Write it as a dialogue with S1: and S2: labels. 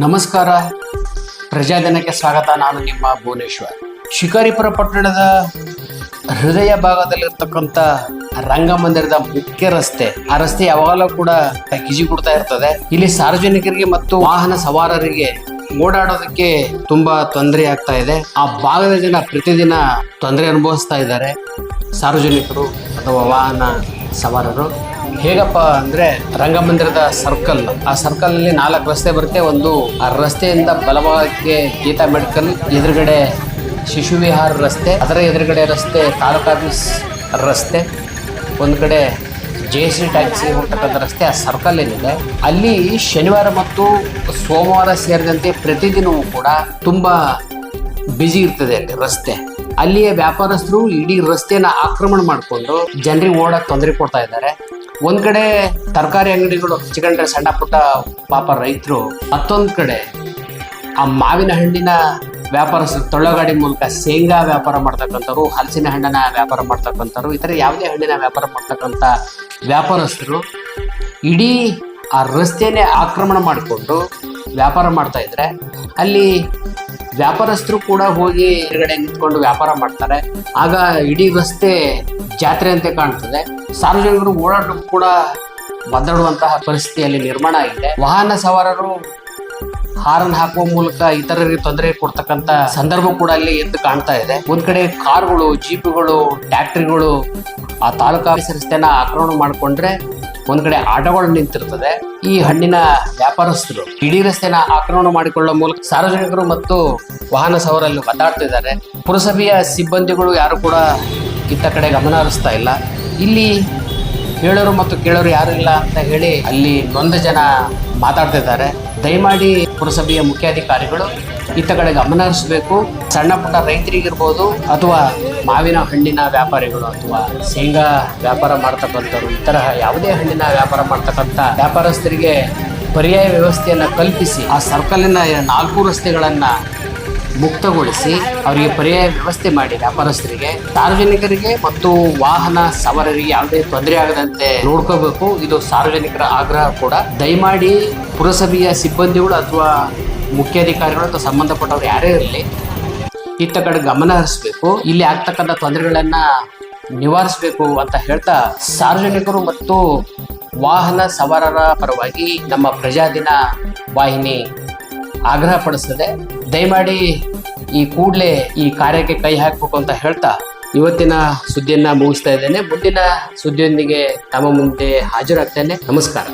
S1: ನಮಸ್ಕಾರ, ಪ್ರಜಾದಿನಕ್ಕೆ ಸ್ವಾಗತ. ನಾನು ನಿಮ್ಮ ಭುವನೇಶ್ವರ್. ಶಿಕಾರಿಪುರ ಪಟ್ಟಣದ ಹೃದಯ ಭಾಗದಲ್ಲಿರ್ತಕ್ಕಂಥ ರಂಗಮಂದಿರದ ಮುಖ್ಯ ರಸ್ತೆ, ಆ ರಸ್ತೆ ಯಾವಾಗಲೂ ಕೂಡ ಗಿಜಿ ಕೊಡ್ತಾ ಇರ್ತದೆ. ಇಲ್ಲಿ ಸಾರ್ವಜನಿಕರಿಗೆ ಮತ್ತು ವಾಹನ ಸವಾರರಿಗೆ ಓಡಾಡೋದಕ್ಕೆ ತುಂಬಾ ತೊಂದರೆ ಆಗ್ತಾ ಇದೆ. ಆ ಭಾಗದ ಜನ ಪ್ರತಿದಿನ ತೊಂದರೆ ಅನುಭವಿಸ್ತಾ ಇದ್ದಾರೆ, ಸಾರ್ವಜನಿಕರು ಅಥವಾ ವಾಹನ ಸವಾರರು. ಹೇಗಪ್ಪ ಅಂದ್ರೆ, ರಂಗಮಂದಿರದ ಸರ್ಕಲ್, ಆ ಸರ್ಕಲ್ ಅಲ್ಲಿ 4 ರಸ್ತೆ ಬರುತ್ತೆ. ಒಂದು ಆ ರಸ್ತೆಯಿಂದ ಬಲಭಾಗಕ್ಕೆ ಗೀತಾ ಮೆಡಿಕಲ್, ಎದುರುಗಡೆ ಶಿಶು ವಿಹಾರ ರಸ್ತೆ, ಅದರ ಎದುರುಗಡೆ ರಸ್ತೆ ತಾಲೂಕು ಆಫೀಸ್ ರಸ್ತೆ, ಒಂದು ಕಡೆ JC ಟ್ಯಾಕ್ಸಿ ಹೋಗ್ತಕ್ಕಂಥ ರಸ್ತೆ. ಆ ಸರ್ಕಲ್ ಏನಿದೆ ಅಲ್ಲಿ ಶನಿವಾರ ಮತ್ತು ಸೋಮವಾರ ಸೇರಿದಂತೆ ಪ್ರತಿದಿನವೂ ಕೂಡ ತುಂಬಾ ಬ್ಯುಸಿ ಇರ್ತದೆ ಅಲ್ಲಿ ರಸ್ತೆ. ಅಲ್ಲಿಯ ವ್ಯಾಪಾರಸ್ಥರು ಇಡೀ ರಸ್ತೆನ ಆಕ್ರಮಣ ಮಾಡಿಕೊಂಡು ಜನರಿಗೆ ಓಡಕ್ಕೆ ತೊಂದರೆ ಕೊಡ್ತಾ ಇದ್ದಾರೆ. ಒಂದ್ ಕಡೆ ತರಕಾರಿ ಅಂಗಡಿಗಳು ಹಚ್ಕೊಂಡ್ರೆ ಸಣ್ಣ ಪುಟ್ಟ ಪಾಪ ರೈತರು, ಮತ್ತೊಂದ್ ಕಡೆ ಆ ಮಾವಿನ ಹಣ್ಣಿನ ವ್ಯಾಪಾರಸ್ಥರು, ತೊಳ್ಳಗಾಡಿ ಮೂಲಕ ಶೇಂಗಾ ವ್ಯಾಪಾರ ಮಾಡ್ತಕ್ಕಂಥವ್ರು, ಹಲಸಿನ ಹಣ್ಣಿನ ವ್ಯಾಪಾರ ಮಾಡ್ತಕ್ಕಂಥವ್ರು, ಇತರ ಯಾವುದೇ ಹಣ್ಣಿನ ವ್ಯಾಪಾರ ಮಾಡ್ತಕ್ಕಂಥ ವ್ಯಾಪಾರಸ್ಥರು ಇಡೀ ಆ ರಸ್ತೆನೇ ಆಕ್ರಮಣ ಮಾಡಿಕೊಂಡು ವ್ಯಾಪಾರ ಮಾಡ್ತಾ ಇದ್ರೆ, ಅಲ್ಲಿ ವ್ಯಾಪಾರಸ್ಥರು ಕೂಡ ಹೋಗಿ ಹೊರಗಡೆ ನಿಂತ್ಕೊಂಡು ವ್ಯಾಪಾರ ಮಾಡ್ತಾರೆ. ಆಗ ಇಡೀ ರಸ್ತೆ ಜಾತ್ರೆ ಅಂತೆ ಕಾಣ್ತದೆ. ಸಾರ್ವಜನಿಕರು ಓಡಾಟಕ್ಕೂ ಕೂಡ ಒದ್ದಾಡುವಂತಹ ಪರಿಸ್ಥಿತಿಯಲ್ಲಿ ನಿರ್ಮಾಣ ಆಗಿದೆ. ವಾಹನ ಸವಾರರು ಹಾರನ್ ಹಾಕುವ ಮೂಲಕ ಇತರರಿಗೆ ತೊಂದರೆ ಕೊಡ್ತಕ್ಕಂಥ ಸಂದರ್ಭ ಕೂಡ ಅಲ್ಲಿ ಎದ್ದು ಕಾಣ್ತಾ ಇದೆ. ಒಂದ್ ಕಡೆ ಕಾರ್ಗಳು, ಜೀಪುಗಳು, ಟ್ಯಾಕ್ಟ್ರಿಗಳು ಆ ತಾಲೂಕು ಆಫೀಸ್ ರಸ್ತೆನ ಆಕ್ರಮಣ ಮಾಡಿಕೊಂಡ್ರೆ, ಒಂದ್ ಕಡೆ ಆಟೋಗಳು ನಿಂತಿರ್ತದೆ. ಈ ಹಣ್ಣಿನ ವ್ಯಾಪಾರಸ್ಥರು ಇಡೀ ರಸ್ತೆನ ಆಕ್ರಮಣ ಮಾಡಿಕೊಳ್ಳುವ ಮೂಲಕ ಸಾರ್ವಜನಿಕರು ಮತ್ತು ವಾಹನ ಸವಾರರಲ್ಲಿ ಒದ್ದಾಡ್ತಿದ್ದಾರೆ. ಪುರಸಭೆಯ ಸಿಬ್ಬಂದಿಗಳು ಯಾರು ಕೂಡ ಇತ್ತ ಕಡೆ ಗಮನ ಹರಿಸ್ತಾ ಇಲ್ಲ. ಇಲ್ಲಿ ಹೇಳೋರು ಮತ್ತು ಕೇಳೋರು ಯಾರು ಇಲ್ಲ ಅಂತ ಹೇಳಿ ಅಲ್ಲಿ ನೊಂದ ಜನ ಮಾತಾಡ್ತಿದ್ದಾರೆ. ದಯಮಾಡಿ ಪುರಸಭೆಯ ಮುಖ್ಯಾಧಿಕಾರಿಗಳು ಇತ್ತ ಕಡೆ ಗಮನ ಹರಿಸಬೇಕು. ಸಣ್ಣ ಪುಟ್ಟ ರೈತರಿಗಿರ್ಬೋದು, ಅಥವಾ ಮಾವಿನ ಹಣ್ಣಿನ ವ್ಯಾಪಾರಿಗಳು, ಅಥವಾ ಶೇಂಗಾ ವ್ಯಾಪಾರ ಮಾಡ್ತಕ್ಕಂಥವ್ರು, ಇತರ ಯಾವುದೇ ಹಣ್ಣಿನ ವ್ಯಾಪಾರ ಮಾಡ್ತಕ್ಕಂಥ ವ್ಯಾಪಾರಸ್ಥರಿಗೆ ಪರ್ಯಾಯ ವ್ಯವಸ್ಥೆಯನ್ನು ಕಲ್ಪಿಸಿ ಆ ಸರ್ಕಲಿನ 4 ರಸ್ತೆಗಳನ್ನ ಮುಕ್ತಗೊಳಿಸಿ ಅವರಿಗೆ ಪರ್ಯಾಯ ವ್ಯವಸ್ಥೆ ಮಾಡಿ ವ್ಯಾಪಾರಸ್ಥರಿಗೆ, ಸಾರ್ವಜನಿಕರಿಗೆ ಮತ್ತು ವಾಹನ ಸವಾರರಿಗೆ ಯಾವುದೇ ತೊಂದರೆ ಆಗದಂತೆ ನೋಡ್ಕೋಬೇಕು. ಇದು ಸಾರ್ವಜನಿಕರ ಆಗ್ರಹ ಕೂಡ. ದಯಮಾಡಿ ಪುರಸಭೆಯ ಸಿಬ್ಬಂದಿಗಳು ಅಥವಾ ಮುಖ್ಯಾಧಿಕಾರಿಗಳು ಅಥವಾ ಸಂಬಂಧಪಟ್ಟವರು ಯಾರೇ ಇರಲಿ ಇತ್ತ ಕಡೆ ಗಮನ ಹರಿಸಬೇಕು. ಇಲ್ಲಿ ಆಗ್ತಕ್ಕಂಥ ತೊಂದರೆಗಳನ್ನ ನಿವಾರಿಸಬೇಕು ಅಂತ ಹೇಳ್ತಾ, ಸಾರ್ವಜನಿಕರು ಮತ್ತು ವಾಹನ ಸವಾರರ ಪರವಾಗಿ ನಮ್ಮ ಪ್ರಜಾದಿನ ವಾಹಿನಿ ಆಗ್ರಹ ಪಡಿಸ್ತದೆ. ದಯಮಾಡಿ ಈ ಕೂಡಲೇ ಈ ಕಾರ್ಯಕ್ಕೆ ಕೈ ಹಾಕಬೇಕು ಅಂತ ಹೇಳ್ತಾ ಇವತ್ತಿನ ಸುದ್ದಿಯನ್ನ ಮುಗಿಸ್ತಾ ಇದ್ದೇನೆ. ಮುಂದಿನ ಸುದ್ದಿಯೊಂದಿಗೆ ತಮ್ಮ ಮುಂದೆ ಹಾಜರಾಗ್ತೇನೆ. ನಮಸ್ಕಾರ.